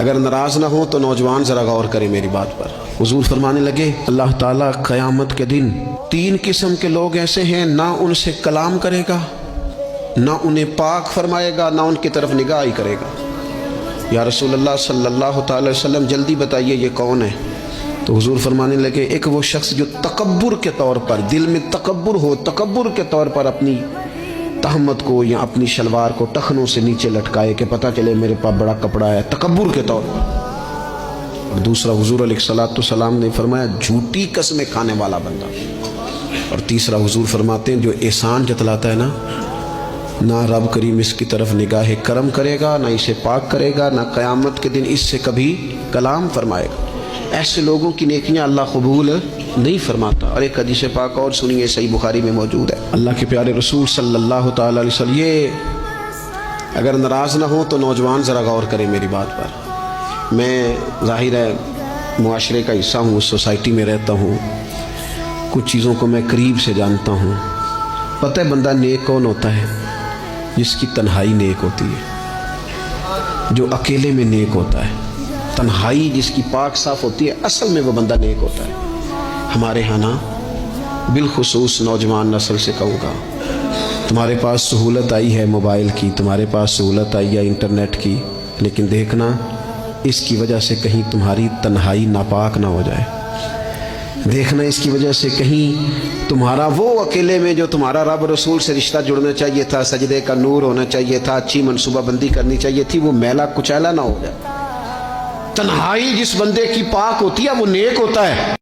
اگر ناراض نہ ہو تو نوجوان ذرا غور کریں میری بات پر۔ حضور فرمانے لگے اللہ تعالیٰ قیامت کے دن 3 قسم کے لوگ ایسے ہیں، نہ ان سے کلام کرے گا، نہ انہیں پاک فرمائے گا، نہ ان کی طرف نگاہ ہی کرے گا۔ یا رسول اللہ صلی اللہ تعالی وسلم جلدی بتائیے یہ کون ہے؟ تو حضور فرمانے لگے ایک وہ شخص جو تکبر کے طور پر، دل میں تکبر ہو، تکبر کے طور پر اپنی تہمت کو یا اپنی شلوار کو ٹخنوں سے نیچے لٹکائے کہ پتہ چلے میرے پاس بڑا کپڑا ہے، تکبر کے طور پر۔ اور دوسرا حضور علیہ الصلوۃ والسلام نے فرمایا جھوٹی قسمیں کھانے والا بندہ۔ اور تیسرا حضور فرماتے ہیں جو احسان جتلاتا ہے نا، نہ رب کریم اس کی طرف نگاہ کرم کرے گا، نہ اسے پاک کرے گا، نہ قیامت کے دن اس سے کبھی کلام فرمائے گا، ایسے لوگوں کی نیکیاں اللہ قبول نہیں فرماتا۔ اور ایک حدیث پاک اور سنیے، صحیح بخاری میں موجود ہے، اللہ کے پیارے رسول صلی اللہ تعالی علیہ وسلم، یہ اگر ناراض نہ ہو تو نوجوان ذرا غور کریں میری بات پر۔ میں ظاہر ہے معاشرے کا حصہ ہوں، اس سوسائٹی میں رہتا ہوں، کچھ چیزوں کو میں قریب سے جانتا ہوں۔ پتہ ہے بندہ نیک کون ہوتا ہے؟ جس کی تنہائی نیک ہوتی ہے، جو اکیلے میں نیک ہوتا ہے، تنہائی جس کی پاک صاف ہوتی ہے، اصل میں وہ بندہ نیک ہوتا ہے۔ ہمارے ہاں نا بالخصوص نوجوان نسل سے کہوں گا، تمہارے پاس سہولت آئی ہے موبائل کی، تمہارے پاس سہولت آئی ہے انٹرنیٹ کی، لیکن دیکھنا اس کی وجہ سے کہیں تمہاری تنہائی ناپاک نہ ہو جائے۔ دیکھنا اس کی وجہ سے کہیں تمہارا وہ اکیلے میں جو تمہارا رب رسول سے رشتہ جڑنا چاہیے تھا، سجدے کا نور ہونا چاہیے تھا، اچھی منصوبہ بندی کرنی چاہیے تھی، وہ میلا کچیلا نہ ہو جائے۔ تنہائی جس بندے کی پاک ہوتی ہے وہ نیک ہوتا ہے۔